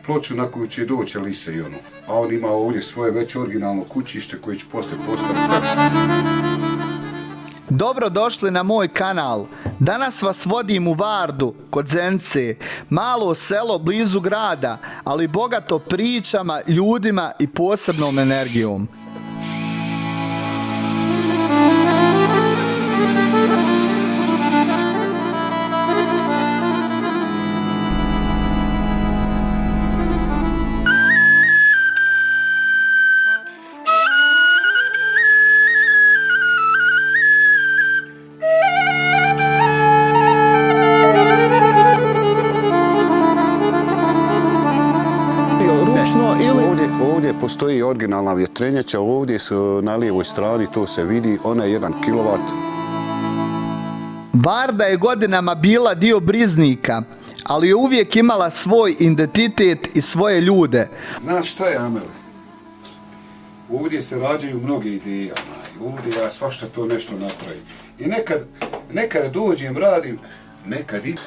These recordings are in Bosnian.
ploču na koju će doći Lise i ono. A on ima ovdje svoje već originalno kućište koje će poslije postaviti. Dobrodošli na moj kanal. Danas vas vodim u Vardu, kod Zence, malo selo blizu grada, ali bogato pričama, ljudima i posebnom energijom. Ovdje postoji originalna vjetrenjača, ovdje su na lijevoj strani, to se vidi, ona je 1 kW. Varda je godinama bila dio Briznika, ali je uvijek imala svoj identitet i svoje ljude. Znaš što je, Amel? Ovdje se rađaju mnoge ideje, ovdje ja svašta to nešto napravim. I nekad dođem, radim, nekad idem.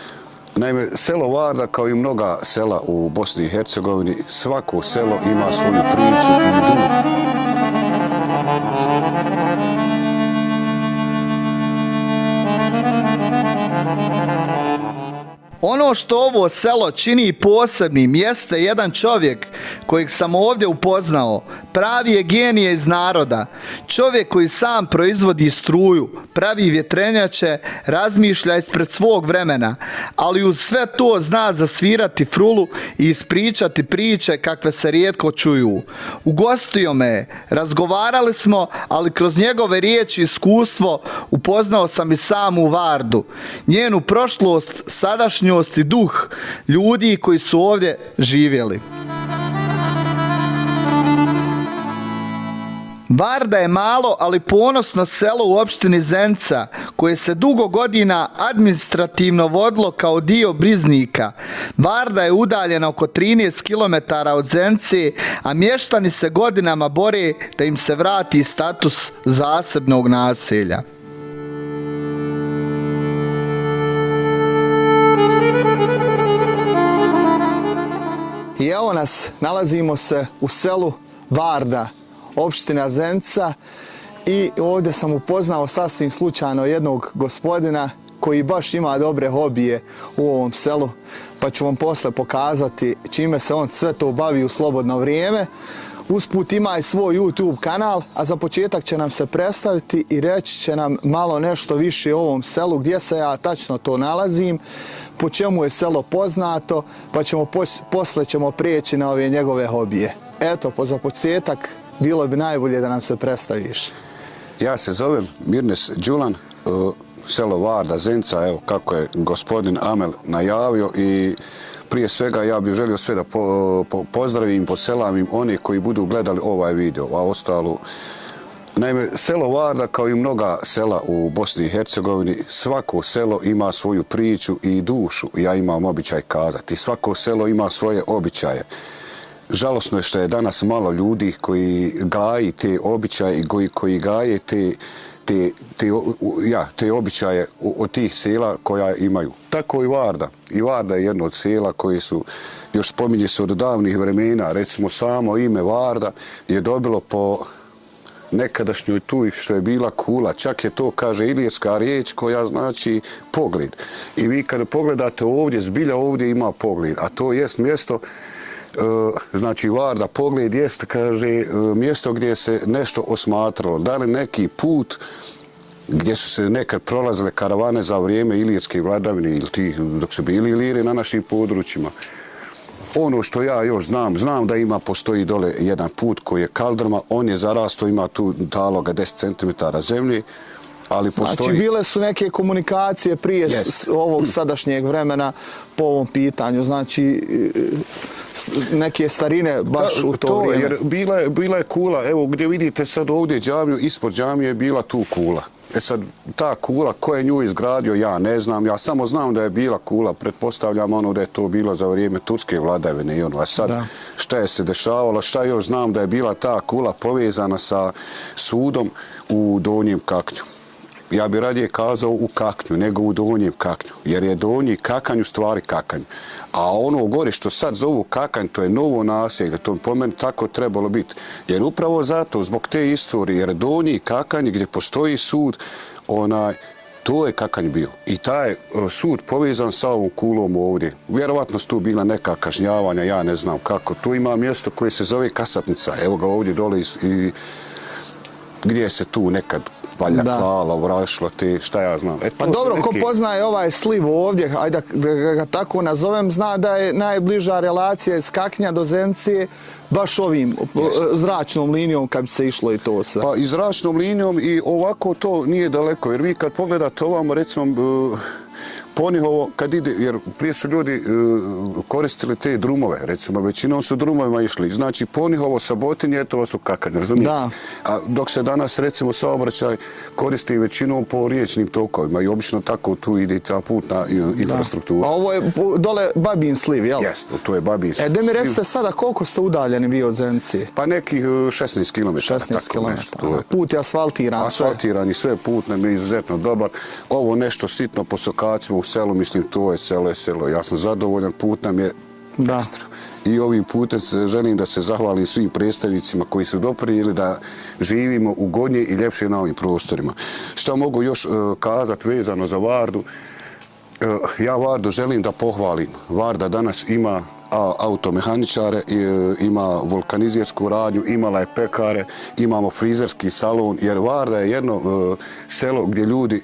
Naime, selo Varda, kao i mnoga sela u Bosni i Hercegovini, svako selo ima svoju priču i duh. Ono što ovo selo čini posebnim jeste jedan čovjek kojeg sam ovdje upoznao. Pravi je genije iz naroda. Čovjek koji sam proizvodi struju, pravi vjetrenjače, razmišlja ispred svog vremena, ali uz sve to zna zasvirati frulu i ispričati priče kakve se rijetko čuju. Ugostio me je, razgovarali smo, ali kroz njegove riječi i iskustvo upoznao sam i samu Vardu, njenu prošlost, sadašnjost i duh ljudi koji su ovdje živjeli. Varda je malo, ali ponosno selo u opštini Zenica, koje se dugo godina administrativno vodilo kao dio Briznika. Varda je udaljena oko 13 km od Zenice, a mještani se godinama bore da im se vrati status zasebnog naselja. I evo nas, nalazimo se u selu Varda, opština Zenica, i ovdje sam upoznao sasvim slučajno jednog gospodina koji baš ima dobre hobije u ovom selu, pa ću vam posle pokazati čime se on sve to bavi u slobodno vrijeme. Usput ima i svoj YouTube kanal, a za početak će nam se predstaviti i reći će nam malo nešto više o ovom selu, gdje se ja tačno to nalazim, po čemu je selo poznato, pa ćemo posle prijeći na ove njegove hobije. Eto, za početak bilo bi najbolje da nam se predstaviš. Ja se zovem Mirnes Đulan, selo Varda, Zenica, evo kako je gospodin Amel najavio, i prije svega ja bih želio sve da pozdravim, poselamim one koji budu gledali ovaj video, a ostalo. Naime, selo Varda, kao i mnoga sela u Bosni i Hercegovini, svako selo ima svoju priču i dušu, ja imam običaj kazati. Svako selo ima svoje običaje. Žalosno je što je danas malo ljudi koji gaji te običaje i koji gaje te običaje od tih sela koja imaju. Tako i Varda. I Varda je jedno od sela koje su, još spominje se od davnih vremena, recimo samo ime Varda je dobilo po nekadašnjoj tu što je bila kula. Čak je to, kaže, ilirska riječ koja znači pogled. I vi kada pogledate ovdje, zbilja ovdje ima pogled, a to jest mjesto, znači Varda, pogled jest, kaže, mjesto gdje se nešto osmatralo. Da li neki put gdje su se nekad prolazile karavane za vrijeme ilirske vladavine ili dok su bili Iliri na našim područjima. Ono što ja još znam da postoji dole jedan put koji je kaldrma, on je zarasto, ima tu taloga 10 cm zemlje, ali postoji... Znači, bile su neke komunikacije prije ovog sadašnjeg vremena po ovom pitanju, znači neke starine baš u to vrijeme. Jer bila je kula, evo gdje vidite sad ovdje džamiju, ispod džamije je bila tu kula. E sad, ta kula, ko je nju izgradio, ja ne znam, ja samo znam da je bila kula, pretpostavljam ono da je to bilo za vrijeme turske vladavine i ono, a sad šta je se dešavalo, šta još znam da je bila ta kula povezana sa sudom u Donjem Kaknju. ja bi radije kazao u kaknju, nego u donjem kaknju. Jer je donji kakanj u stvari kakanj. A ono gore što sad zovu kakanj, to je novo naselje, to po meni tako trebalo biti. Jer upravo zato, zbog te istorije, jer donji kakanj gdje postoji sud, to je kakanj bio. I taj sud povezan sa ovom kulom ovdje. Vjerovatno su tu bila neka kažnjavanja, ja ne znam kako. Tu ima mjesto koje se zove Kasapnica. Evo ga ovdje dole i gdje se tu nekad valja klala, vrašlo te, šta ja znam. Pa dobro, ko poznaje ovaj sliv ovdje, ajde da ga tako nazovem, zna da je najbliža relacija iz Kaknja do Zence baš ovim zračnom linijom kad bi se išlo i to sve. Pa i zračnom linijom i ovako to nije daleko, jer vi kad pogledate ovamo, recimo, Ponihovo, kad ide, jer prije su ljudi koristili te drumove, recimo, većinom su drumovima išli. Znači, Ponihovo, Sabotinje, to su Kakanj, razumijete? Da. A dok se danas, recimo, saobraćaj koristi većinom po riječnim tokovima i obično tako tu ide ta putna infrastruktura. A ovo je dole Babin sliv, jel? Jest, to je Babin sliv. Da mi recite sada koliko ste udaljeni vi od Zence? Pa nekih 16 km. 16 km. Put je asfaltiran. Asfaltiran i sve put nam je izuzetno dobar. Ovo nešto sitno po sokacima u selu, mislim, to je selo. Ja sam zadovoljan, put nam je ekstra. I ovim putem želim da se zahvalim svim predstavnicima koji su doprinijeli da živimo ugodnije i ljepše na ovim prostorima. Šta mogu još kazati vezano za Vardu? Ja Vardu želim da pohvalim. Varda danas ima automehaničare, ima vulkanizersku radnju, imala je pekare, imamo frizerski salon, jer Varda je jedno selo gdje ljudi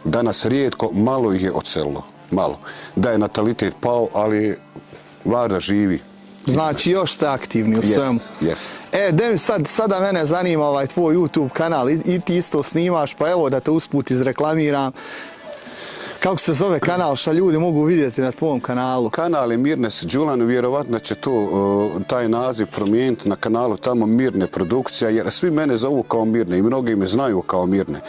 danas rijetko, malo ih je odselilo. Malo. Da je natalitet pao, ali Varda živi. Znači još ste aktivni u svemu. Jest. Devi, sada mene zanima ovaj tvoj YouTube kanal i ti isto snimaš, pa evo da te usput izreklamiram. Kako se zove kanal, šta ljudi mogu vidjeti na tvom kanalu? Kanal je Mirnes Đulan, vjerovatno će taj naziv promijeniti na kanalu tamo Mirne produkcija, jer svi mene zovu kao Mirne i mnogi me znaju kao Mirne.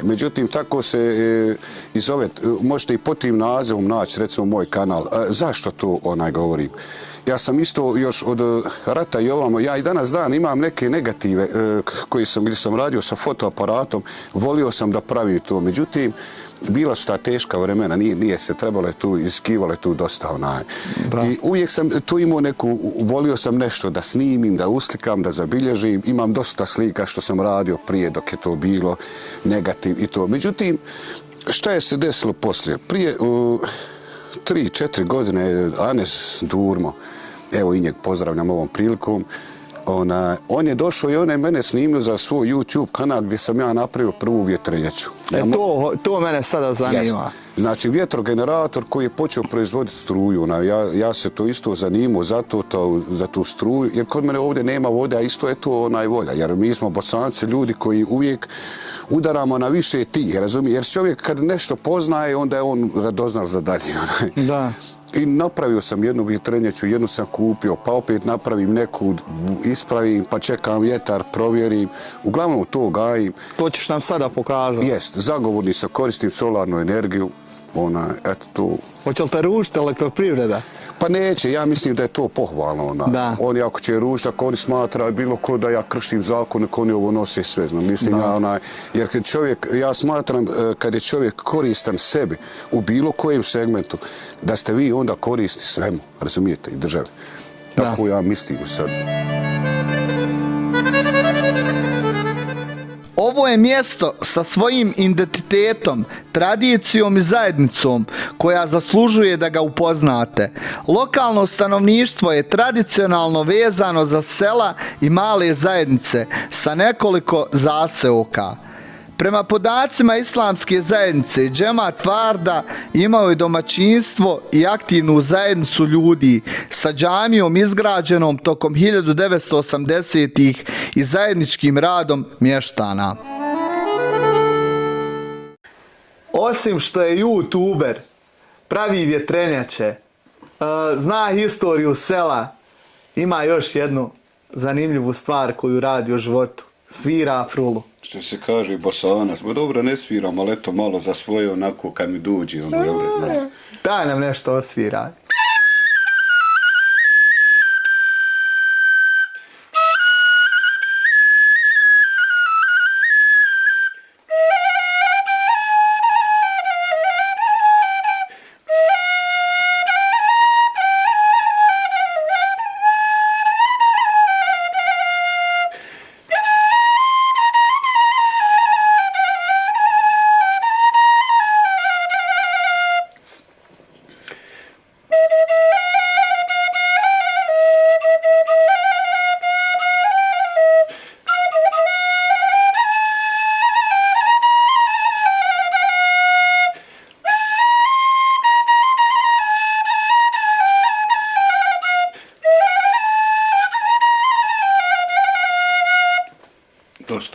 Međutim, tako se i zove, možete i pod tim nazivom naći, recimo, moj kanal. Zašto to govorim? Ja sam isto još od rata i ovamo, ja i danas dan imam neke negative gdje sam radio sa fotoaparatom, volio sam da pravim to, međutim, bila su ta teška vremena, nije se trebalo tu, iskivalo je tu dosta I uvijek sam tu imao volio sam nešto da snimim, da uslikam, da zabilježim, imam dosta slika što sam radio prije dok je to bilo negativ i to. Međutim, šta je se desilo poslije? Prije 3-4 godine Anes Durmo, evo i njeg pozdravljam ovom prilikom, on je došao i on je mene snimio za svoj YouTube kanal gdje sam ja napravio prvu vjetrenjaču. To mene sada zanima. Znači, vjetrogenerator koji je počeo proizvoditi struju. Ja se to isto zanimao za tu struju, jer kod mene ovdje nema vode, a isto je to volja. Jer mi smo Bosanci ljudi koji uvijek udaramo na više tih, razumije? Jer čovjek kad nešto poznaje, onda je on radoznal za dalje. Da. I napravio sam jednu vjetrenjaču, jednu sam kupio, pa opet napravim neku, ispravim, pa čekam vjetar, provjerim. Uglavnom to gajim. To ćeš nam sada pokazati. Jest, zagovorni sam, koristim solarnu energiju. Eto to. Hoće li te rušiti elektroprivreda? Pa neće, ja mislim da je to pohvalno. Oni ako će rušiti, ako oni smatra bilo ko da ja kršim zakon, ako oni ovo nose sve. Mislim jer ja smatram kad je čovjek koristan sebi u bilo kojem segmentu, da ste vi onda korisni svemu, razumijete, i državi. Tako ja mislim sad. Ovo je mjesto sa svojim identitetom, tradicijom i zajednicom koja zaslužuje da ga upoznate. Lokalno stanovništvo je tradicionalno vezano za sela i male zajednice sa nekoliko zaseoka. Prema podacima islamske zajednice, džemat Varda imao je domaćinstvo i aktivnu zajednicu ljudi sa džamijom izgrađenom tokom 1980-ih i zajedničkim radom mještana. Osim što je YouTuber, pravi vjetrenjače, zna historiju sela, ima još jednu zanimljivu stvar koju radi u životu. Svira frulu. Što se kaže Bosanac, ma dobro ne sviram, ali eto malo za svoje onako kad mi dođe, Daj nam nešto osvirati.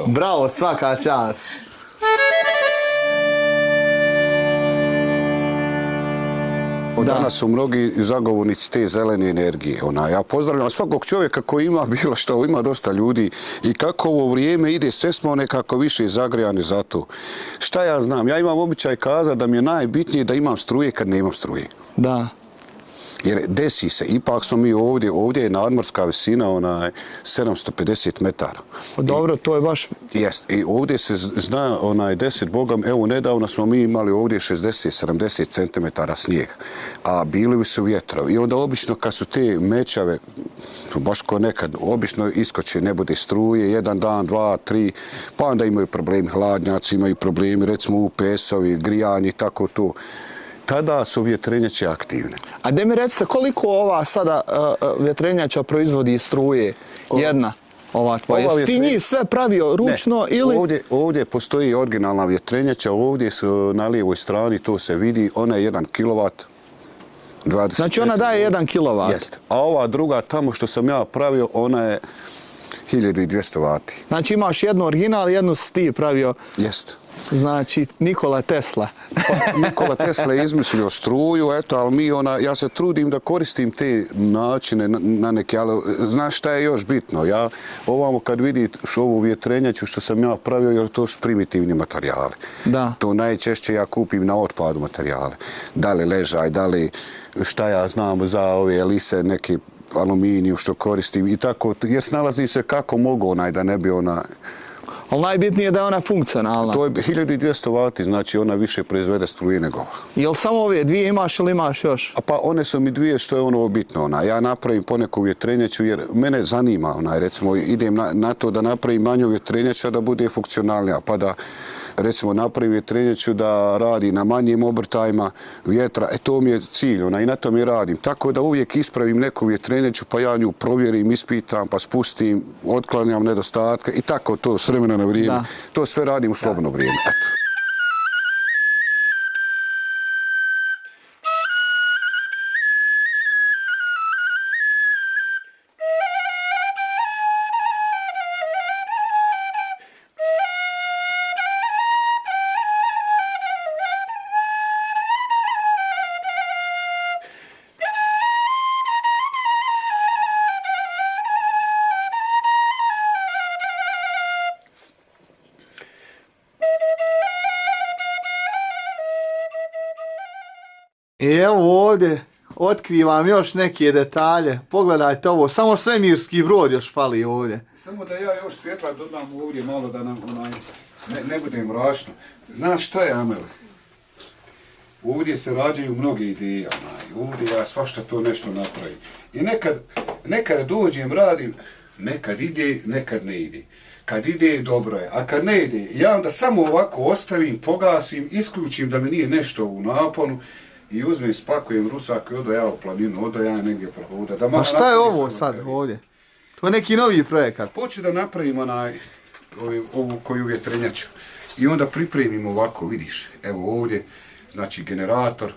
to. Bravo, svaka čast. Danas su mnogi zagovornici te zelene energije. Ja pozdravljam svakog čovjeka koji ima bilo što, ima dosta ljudi i kako ovo vrijeme ide, sve smo nekako više zagrijani za to. Šta ja znam, ja imam običaj kazati da mi je najbitnije da imam struje kad nemam struje. Da. Jer desi se, ipak smo mi ovdje je nadmorska visina 750 metara. Dobro, to je baš... Jest, i ovdje se zna 10 bogam, evo nedavno smo mi imali ovdje 60-70 cm snijega, a bili su vjetrovi. I onda obično kad su te mećave, baš ko nekad, obično iskoče, ne bude struje, jedan dan, dva, tri, pa onda imaju problemi, hladnjaci imaju problemi, recimo UPS-ovi, grijanje i tako to. Tada su vjetrenjače aktivne. A da mi recite koliko ova sada vjetrenjača proizvodi struje? Jedna, ova tvoja. Jesi ti njih sve pravio ručno ili... Ovdje postoji originalna vjetrenjača, ovdje su na lijevoj strani, to se vidi, ona je 1 kW. Znači ona daje 1 kW? Jeste. A ova druga tamo što sam ja pravio, ona je 1200 W. Znači imaš jednu original, jednu si ti pravio. Jeste. Znači Nikola Tesla. Pa, Nikola Tesla je izmislio struju, eto, ali ja se trudim da koristim te načine na neke, ali znaš šta je još bitno? Ja ovamo kad vidiš ovu vjetrenjaču što sam ja pravio, jer to su primitivni materijali. Da. To najčešće ja kupim na otpadu materijale. Da li ležaj, da li šta ja znam za ove elise, neki aluminiju što koristim i tako. Jer snalazim se kako mogu da ne bi Ali najbitnije je da je ona funkcionalna. To je 1200 W, znači ona više proizvede struje nego ova. Jel samo ove dvije imaš ili imaš još? Pa one su mi dvije što je ono bitno. Ja napravim poneku vjetrenjaču jer mene zanima, recimo idem na to da napravim manju vjetrenjaču da bude funkcionalnija, pa da recimo napravim vjetrenjaču da radi na manjim obrtajima vjetra, to mi je cilj i na tom je radim. Tako da uvijek ispravim neku vjetrenjaču pa ja nju provjerim, ispitam, pa spustim, otklanjam nedostatke i tako to s vremena na vrijeme. Da. To sve radim u slobodno vrijeme. Eto. I evo ovdje otkrivam još neke detalje. Pogledajte ovo, samo svemirski brod još fali ovdje. Samo da ja još svjetla dodam ovdje malo da nam ne bude mračno. Znaš šta je, Amel? Ovdje se rađaju mnoge ideje. Ovdje ja svašta to nešto napravim. I nekad dođem, radim, nekad ide, nekad ne ide. Kad ide, dobro je, a kad ne ide, ja onda samo ovako ostavim, pogasim, isključim da mi nije nešto u naponu i uzmem, spakujem rusak i odo ja u planinu, odo ja negdje prohoda. A šta je ovo sad ovdje? To je neki novi projekat. Hoću da napravim ovu koju vjetrenjaču i onda pripremim ovako, vidiš, evo ovdje, znači generator,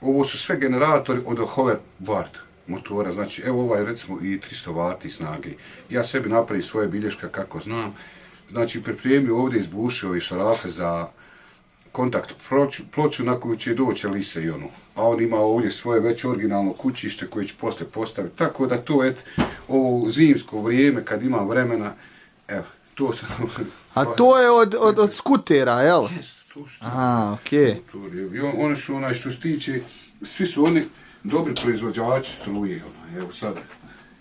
ovo su sve generatori od hoverboard motora, znači evo ovaj recimo i 300 W snage. Ja sebi napravim svoje bilješke kako znam, znači pripremio ovdje izbušio ove šarafe za kontakt ploču na koju će doći lise i ono. A on ima ovdje svoje već originalno kućište koje ću poslije postaviti. Tako da to je ovo zimsko vrijeme kad imam vremena, evo, to sam... A to je od skutera, jel? Jes, to su. Aha, okej. I oni su što se tiče, svi su oni dobri proizvođači struje, evo sad,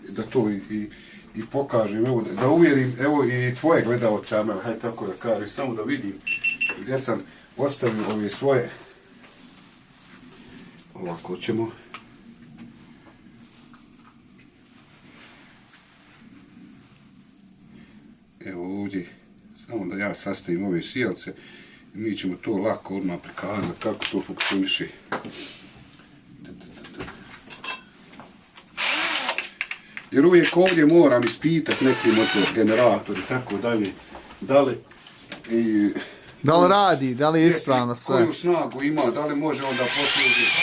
da to i pokažem, evo, da uvjerim, evo i tvoje gledalce, hajde tako da kažem, samo da vidim gdje sam ostavio ove svoje, ovako ćemo, evo ovdje, samo da ja sastavim ove sijalce i mi ćemo to lako odmah prikazati kako to funkcioniše. Jer uvijek ovdje moram ispitati neki motor, generator i tako dalje, da li Da li radi, da li je ispravno sve? Koju snagu ima, da li može onda poslužiti.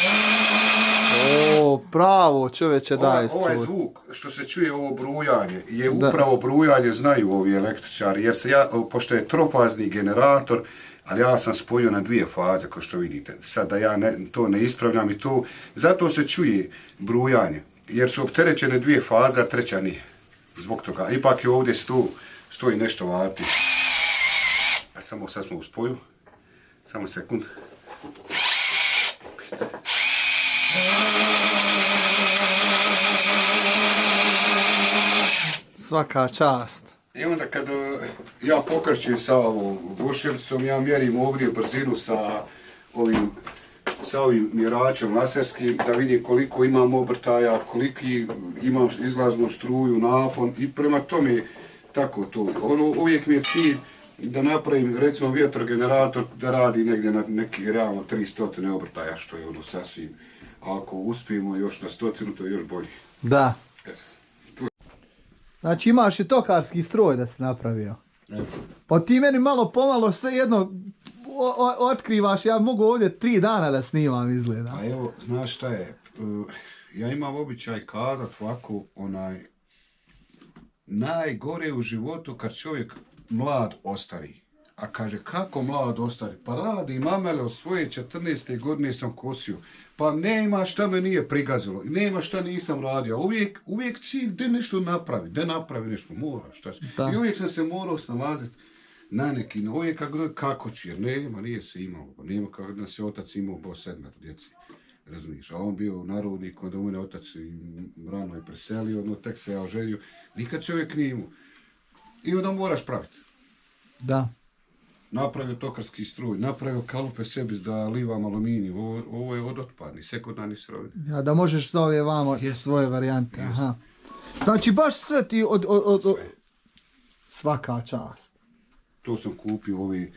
O, pravo, čoveče, daje Ovaj struju. zvuk što se čuje, ovo brujanje, je upravo brujanje, znaju ovi električari, jer pošto je trofazni generator, ali ja sam spojio na 2 faze, kao što vidite. Sad da ja to ne ispravljam i to, zato se čuje brujanje, jer su opterećene 2 faze, a 3. nije. Zbog toga. Ipak je ovdje stoji nešto vati. A sad smo u spoju. Samo sekund. Svaka čast. I onda kad ja pokrećem sa ovom bušilicom, ja mjerim ovdje brzinu sa ovim mjeračem laserskim, da vidim koliko imam obrtaja, koliki imam izlaznu struju, napon i prema tome tako to. Uvijek mi je cilj da napravim recimo vjetrogenerator da radi negdje na neki realno 300 obrtaja, što je sasvim. A ako uspijemo još na 100, to je još bolje. Da. Znači imaš i tokarski stroj da si napravio. Pa ti meni malo pomalo sve jedno otkrivaš, ja mogu ovdje 3 dana da snimam izgleda. A evo, znaš šta je, ja imam običaj kazat ovako, najgore u životu kad čovjek mlad ostari. A kaže, kako mlad ostari? Pa radi mamele, od svoje 14. godine sam kosio. Pa nema šta me nije prigazilo, nema šta nisam radio. Uvijek cilj da nešto napravi, da napravi nešto, mora šta će. I uvijek sam se morao snalaziti na neki, uvijek kako ću, jer nije se imalo. Nema kako nas je otac imao 7 djece, razumiješ. A on bio narodnik, onda mene otac rano je preselio, no tek se ja oženio. Nikad čovjek nije imao. I onda moraš praviti. Da. Napravio tokarski struj, napravio kalupe sebi da livam aluminiju, ovo je od otpadni, sekundarni sirovine. Ja, da možeš za ove vamo svoje varijante. Aha. Znači baš sve ti Sve. Svaka čast. Tu sam kupio ove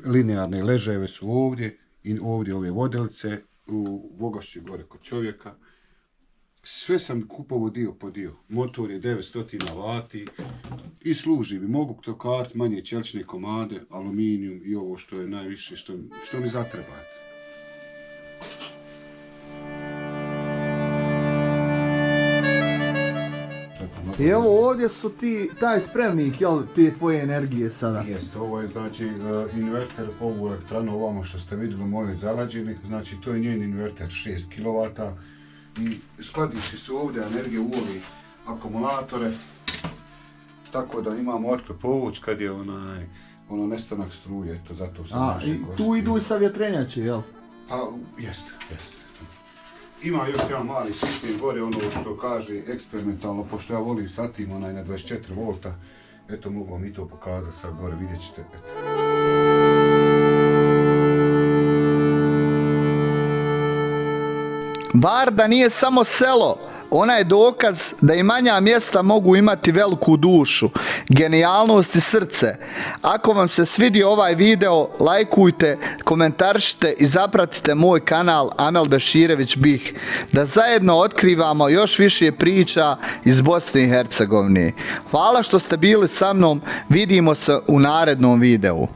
linearne ležajeve su ovdje i ovdje ove vodelice u Vogošći gore kod čovjeka. Sve sam kupovao dio po dio. Motor je 900 vati i služi mi. Mogu tokariti manje čelične komade, aluminijum i ovo što je najviše, što mi zatreba. I evo ovdje su taj spremnik, jel, te tvoje energije sada? Jeste, ovo je znači inverter, ovu elektranu ovamo što ste vidjeli u mojoj zalađeni, znači to je njen inverter 6 kW i skladiši su ovdje energije u ovi akumulatore, tako da imamo otkud povuć kad je nestanak struje, to zato sam našim gostima. Tu idu i sa vjetrenjači, jel? Pa, jeste. Ima još jedan mali sistem gore, ono što kaže eksperimentalno, pošto ja volim satim na 24 volta. Eto, mogu vam i to pokazati sad gore, vidjet ćete. Varda nije samo selo, ona je dokaz da i manja mjesta mogu imati veliku dušu, genijalnost i srce. Ako vam se svidio ovaj video, lajkujte, komentarišite i zapratite moj kanal Amel Beširević Bih, da zajedno otkrivamo još više priča iz Bosne i Hercegovine. Hvala što ste bili sa mnom, vidimo se u narednom videu.